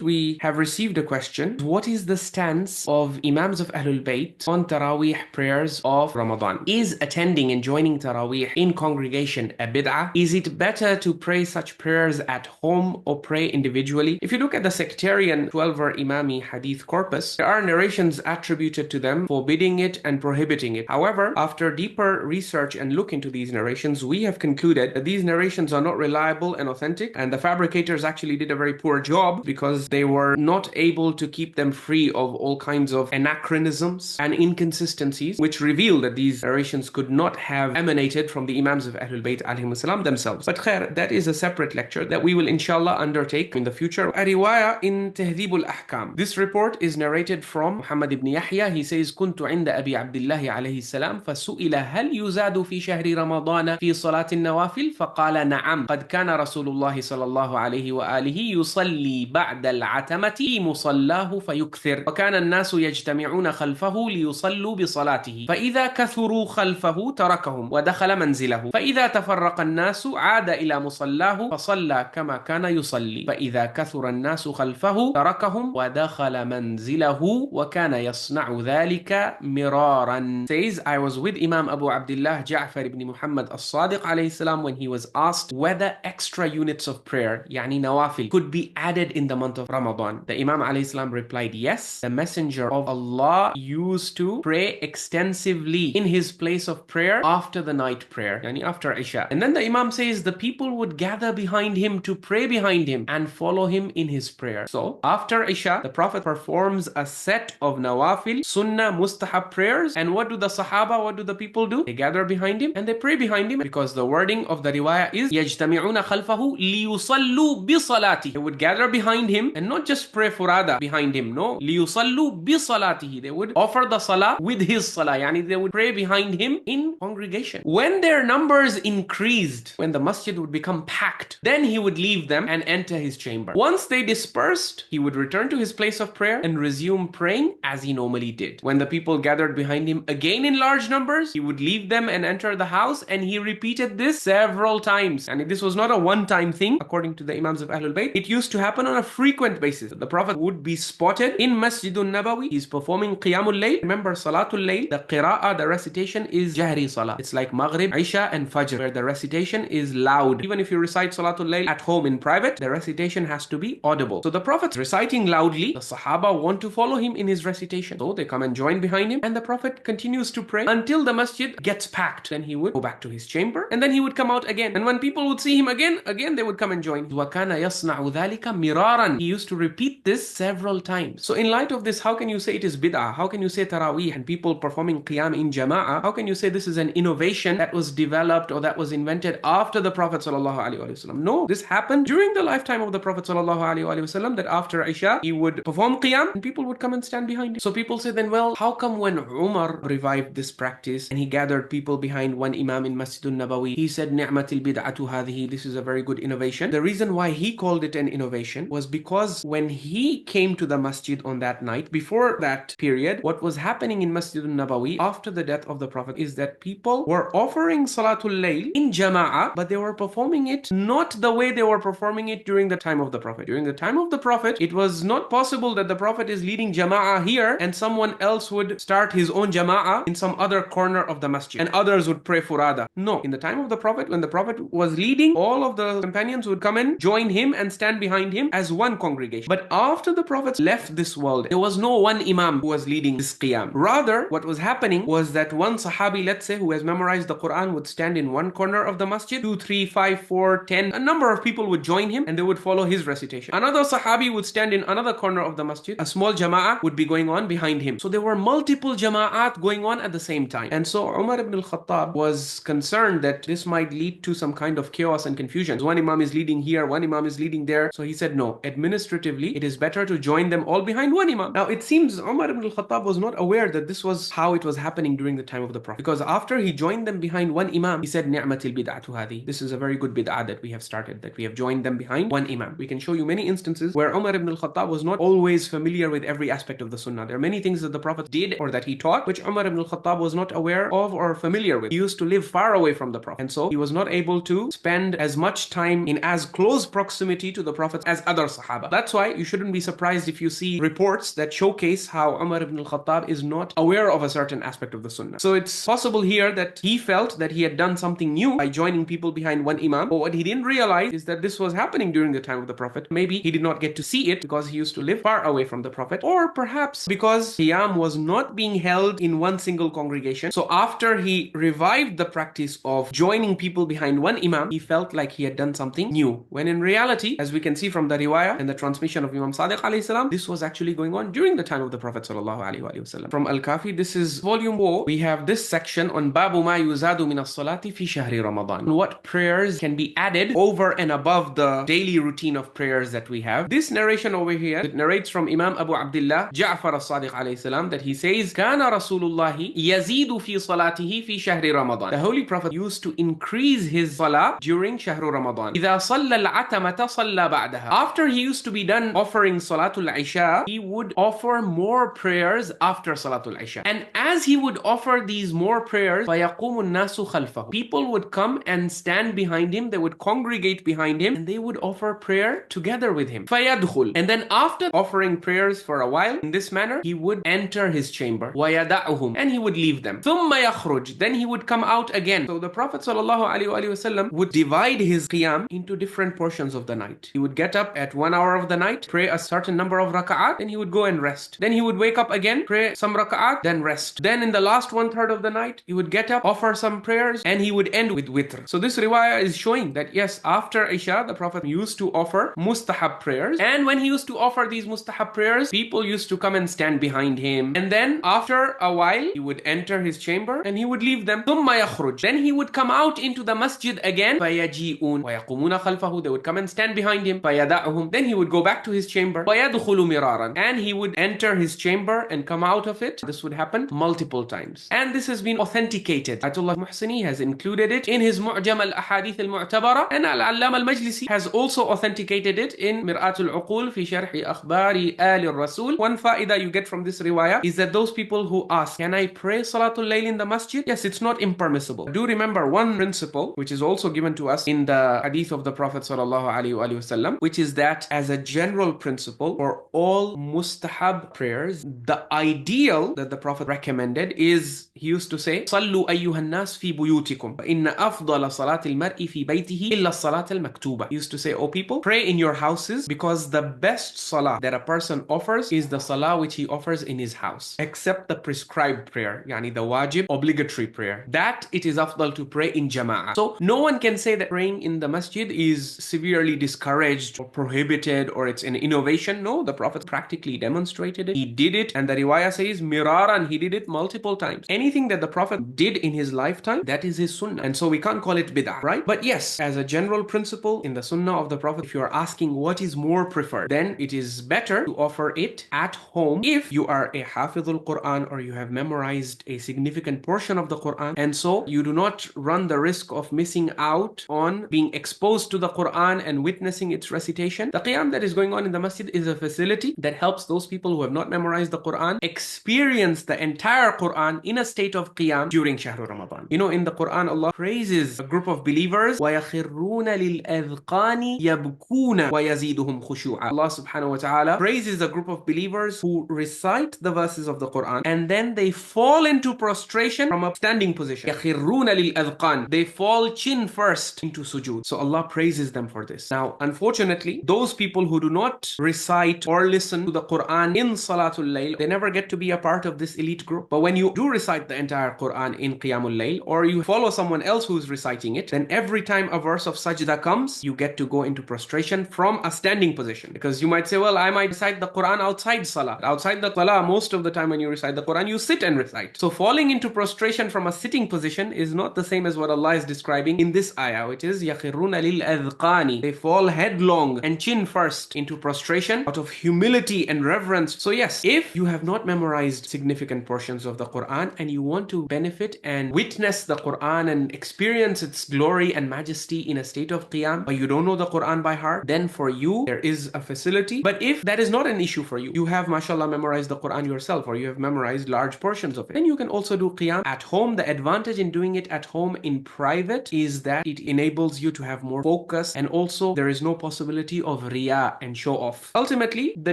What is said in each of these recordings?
We have received a question. What is the stance of Imams of Ahlul Bayt on Tarāwīh prayers of Ramadan? Is attending and joining Tarāwīh in congregation a bid'ah? Is it better to pray such prayers at home or pray individually? If you look at the sectarian 12-ver Imami Hadith corpus, there are narrations attributed to them forbidding it and prohibiting it. However, after deeper research and look into these narrations, we have concluded that these narrations are not reliable and authentic, and the fabricators actually did a very poor job because they were not able to keep them free of all kinds of anachronisms and inconsistencies, which reveal that these narrations could not have emanated from the Imams of Ahlul Bayt alayhim salam themselves. But khair, that is a separate lecture that we will inshallah undertake in the future. A riwayah in Tahdhib al-Ahkam. This report is narrated from Muhammad ibn Yahya. He says, كنت عند أبي عبد الله عليه السلام فسئل هل يزاد في شهر رمضان في صلاة النوافل فقال نعم قد كان رسول الله صلى الله عليه وآله يصلي بعد العتمة في مصلاه فيكثر وكان الناس يجتمعون خلفه ليصلوا بصلاته فإذا كثروا خلفه تركهم ودخل منزله فإذا تفرق الناس عاد إلى مصلاه فصلى كما كان يصلي فإذا كثر الناس خلفه تركهم ودخل منزله وكان يصنع ذلك مرارا. Says, I was with Imam Abu Abdullah Ja'far ibn Muhammad as-Sadiq alayhi salam when he was asked whether extra units of prayer, yani nawafil, could be added in the month of Ramadan. The Imam alayhi salam replied, yes, the Messenger of Allah used to pray extensively in his place of prayer after the night prayer, yani after Isha. And then the Imam says the people would gather behind him to pray behind him and follow him in his prayer. So after Isha, the Prophet performs a set of nawafil, sunnah, mustahab prayers. And what do the Sahaba, what do the people do? They gather behind him and they pray behind him, because the wording of the riwayah is يَجْتَمِعُونَ خَلْفَهُ لِيُصَلُّوا بِصَلَاتِهِ. They would gather behind him and not just pray furada behind him, no. لِيُصَلُّوا بِصَلَاتِهِ. They would offer the salah with his salah, yani they would pray behind him in congregation. When their numbers increased, when the masjid would become packed, then he would leave them and enter his chamber. Once they dispersed, he would return to his place of prayer and resume praying as he normally did. When the people gathered behind him again in large numbers, he would leave them and enter the house, and he repeated this several times. And this was not a one-time thing, according to the Imams of Ahlul Bayt. It used to happen on a frequent basis. The Prophet would be spotted in Masjidun Nabawi. He's performing Qiyamul Layl. Remember, Salatul Layl, the qira'ah, the recitation is Jahri Salah. It's like Maghrib, Isha, and Fajr, where the recitation is loud. Even if you recite Salatul Layl at home in private, the recitation has to be audible. So the Prophet's reciting loudly. The Sahaba want to follow him in his recitation. So they come and join behind him, and the Prophet continues to pray until the masjid gets packed. Then he would go back to his chamber, and then he would come out again. And when people would see him again they would come and join. وَكَانَ يَصْنَعُ ذَلِكَ مِرَارًا. He used to repeat this several times. So in light of this, how can you say it is bid'ah? How can you say Tarāwīh and people performing Qiyam in Jama'ah, how can you say this is an innovation that was developed or that was invented after the Prophet ﷺ? No, this happened during the lifetime of the Prophet ﷺ, that after Isha, he would perform Qiyam and people would come and stand behind him. So people say then, well, how come when Umar revived this practice and he gathered people behind one Imam in Masjidun Nabawi, he said, ni'matil bid'atu hadhihi, this is a very good innovation. The reason why he called it an innovation was because when he came to the masjid on that night, before that period, what was happening in Masjidun Nabawi after the death of the Prophet is that people were offering Salatul Layl in Jama'ah, but they were performing it not the way they were performing it during the time of the Prophet. During the time of the Prophet, it was not possible that the Prophet is leading Jama'ah here and someone else would start his own Jama'ah in some other corner of the masjid and others would pray furada. No, in the time of the Prophet, when the Prophet was leading, all of the companions would come and join him and stand behind him as one congregation. But after the Prophet left this world, there was no one Imam who was leading this Qiyam. Rather, what was happening was that one Sahabi, let's say, who has memorized the Quran, would stand in one corner of the masjid. 2, 3, 5, 4, 10, a number of people would join him and they would follow his recitation. Another Sahabi would stand in another corner of the masjid. A small Jama'ah would be going on behind him. So there were multiple Jama'at going on at the same time. And so Umar ibn al-Khattab was concerned that this might lead to some kind of chaos and confusion. One Imam is leading here, one Imam is leading there. So he said, no, administratively, it is better to join them all behind one Imam. Now it seems Umar ibn al-Khattab was not aware that this was how it was happening during the time of the Prophet. Because after he joined them behind one Imam, he said, ni'matil bid'atu hadi. This is a very good bid'ah that we have started, that we have joined them behind one Imam. We can show you many instances where Umar ibn al-Khattab was not always familiar with every aspect of the Sunnah. There are many things that the Prophet did or that he taught which Umar ibn al-Khattab was not aware of or familiar with. He used to live far away from the Prophet, and so he was not able to spend as much time in as close proximity to the Prophet as other Sahaba. al-Khattab. That's why you shouldn't be surprised if you see reports that showcase how Umar ibn al-Khattab is not aware of a certain aspect of the Sunnah. So it's possible here that he felt that he had done something new by joining people behind one Imam, but what he didn't realize is that this was happening during the time of the Prophet. Maybe he did not get to see it because he used to live far away from the Prophet, or perhaps because Qiyam was not being held in one single congregation. So after he revived the practice of joining people behind one Imam, he felt like he had done something new, when in reality, as we can see from the riwayah and the transmission of Imam Sadiq alayhi salam, this was actually going on during the time of the Prophet sallallahu alaihi wasallam. From Al-Kafi, this is volume 4. We have this section on Babu ma yuzadu min as-salati fi shahri Ramadan. What prayers can be added over and above the daily routine of prayers that we have. This narration over here, it narrates from Imam Abu Abdullah Ja'far as-Sadiq alayhi salam that he says, Kana Rasulullahi yazidu fi salatihi fi shahri Ramadan. The Holy Prophet used to increase his salah during shahru Ramadan. إذا صلى العتمة صلى بعدها. After he used to be done offering Salatul Isha, he would offer more prayers after Salatul Isha. And as he would offer these more prayers, فَيَقُومُ النَّاسُ خَلْفَهُ. People would come and stand behind him, they would congregate behind him, and they would offer prayer together with him. فَيَدْخُلُ. And then after offering prayers for a while, in this manner, he would enter his chamber. وَيَدَعُهُمْ. And he would leave them. ثُمَّ يَخْرُجْ. Then he would come out again. So the Prophet ﷺ would divide his qiyam into different portions of the night. He would get up at 1 hour of the night, pray a certain number of raka'at, then he would go and rest. Then he would wake up again, pray some raka'at, then rest. Then in the last 1/3 of the night, he would get up, offer some prayers, and he would end with witr. So this riwayah is showing that yes, after Isha, the Prophet used to offer mustahab prayers. And when he used to offer these mustahab prayers, people used to come and stand behind him. And then after a while, he would enter his chamber and he would leave them. ثُمَّ يَخْرُجْ. Then he would come out into the masjid again. فَيَجِئُونَ وَيَقُومُونَ خَلْفَهُ. They would come and stand behind him. فَيَدَعُهُمْ. Then he would go back to his chamber. وَيَدْخُلُ مِرَارًا. And he would enter his chamber and come out of it. This would happen multiple times. And this has been authenticated. Ayatollah Muhsini has included it in his Mu'jam al-Ahadith al-Mu'tabara, and Al-Allama al-Majlisi has also authenticated it in Mir'atul Uqul fi Sharhi Akhbari al-Rasul. One fa'idah you get from this riwayah is that those people who ask, can I pray Salatul Layl in the masjid? Yes, it's not impermissible. Do remember one principle which is also given to us in the hadith of the Prophet sallallahu alaihi wasallam, which is that as a general principle for all mustahab prayers, the ideal that the Prophet recommended is, he used to say, Sallu ayyuhan nas fi buyutikum, inna afdala salatil mar'i fi baytihi illa salat al-maktuba. He used to say, oh people, pray in your houses, because the best salah that a person offers is the salah which he offers in his house, except the prescribed prayer, yani the wajib, obligatory prayer. That it is afdal to pray in jama'ah. So no one can say that praying in the masjid is severely discouraged or prohibited or it's an innovation. No, the Prophet practically demonstrated it. He did it, and the riwayah says miraran, he did it multiple times. Anything that the Prophet did in his lifetime, that is his sunnah. And so we can't call it bid'ah, right? But yes, as a general principle in the sunnah of the Prophet, if you are asking what is more preferred, then it is better to offer it at home if you are a hafidhul Quran or you have memorized a significant portion of the Quran, and so you do not run the risk of missing out on being exposed to the Quran and witnessing its recitation. The qiyam that is going on in the masjid is a facility that helps those people who have not memorized the Quran experience the entire Quran in a state of qiyam during Shahru Ramadan. You know, in the Quran, Allah praises a group of believers, وَيَخِرُّونَ لِلْأَذْقَانِ يَبْكُونَ وَيَزِيدُهُمْ خُشُوعًا. Allah subhanahu wa ta'ala praises a group of believers who recite the verses of the Quran and then they fall into prostration from a standing position. يَخِرُّونَ لِلْأَذْقَانِ. They fall chin first into sujood. So Allah praises them for this. Now, unfortunately, those people who do not recite or listen to the Quran in Salatul Layl, they never get to be a part of this elite group. But when you do recite the entire Quran in Qiyamul Layl, or you follow someone else who's reciting it, then every time a verse of sajda comes, you get to go into prostration from a standing position. Because you might say, well, I might recite the Quran outside Salah. Outside the Salah, most of the time when you recite the Quran, you sit and recite. So falling into prostration from a sitting position is not the same as what Allah is describing in this ayah, which is يَخِرُّونَ لِلْأَذْقَانِ. They fall headlong and chin first into prostration out of humility and reverence. So yes, if you have not memorized significant portions of the Quran and you want to benefit and witness the Quran and experience its glory and majesty in a state of qiyam, but you don't know the Quran by heart, then for you there is a facility. But if that is not an issue for you, you have mashallah memorized the Quran yourself, or you have memorized large portions of it, then you can also do qiyam at home. The advantage in doing it at home in private is that it enables you to have more focus, and also there is no possibility of riya riya and show off. Ultimately, the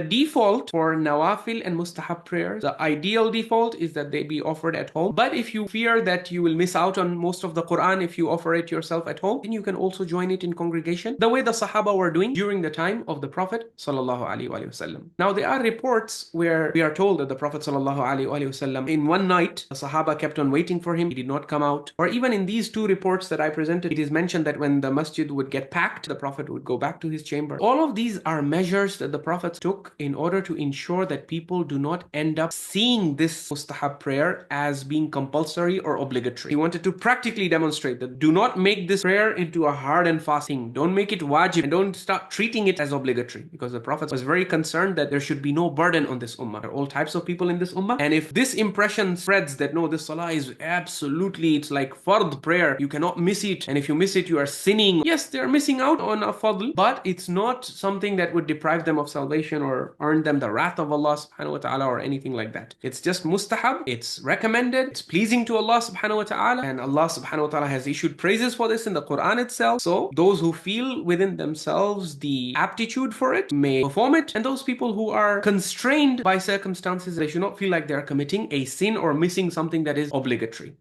default for nawafil and mustahab prayers, the ideal default is that they be offered at home. But if you fear that you will miss out on most of the Quran if you offer it yourself at home, then you can also join it in congregation, the way the Sahaba were doing during the time of the Prophet sallallahu alaihi wasallam. Now, there are reports where we are told that the Prophet sallallahu alaihi wasallam, in one night, the Sahaba kept on waiting for him. He did not come out. Or even in these two reports that I presented, it is mentioned that when the masjid would get packed, the Prophet would go back to his chamber. All of these are measures that the Prophet took in order to ensure that people do not end up seeing this mustahab prayer as being compulsory or obligatory. He wanted to practically demonstrate that do not make this prayer into a hard and fast thing. Don't make it wajib and don't start treating it as obligatory, because the Prophet was very concerned that there should be no burden on this ummah. There are all types of people in this ummah, and if this impression spreads that no, this salah is absolutely, it's like fard prayer, you cannot miss it, and if you miss it you are sinning. Yes, they are missing out on a fadl, but it's not something that would deprive them of salvation or earn them the wrath of Allah subhanahu wa ta'ala or anything like that. It's just mustahab, it's recommended, it's pleasing to Allah subhanahu wa ta'ala, and Allah subhanahu wa ta'ala has issued praises for this in the Quran itself. So those who feel within themselves the aptitude for it may perform it, and those people who are constrained by circumstances, they should not feel like they are committing a sin or missing something that is obligatory.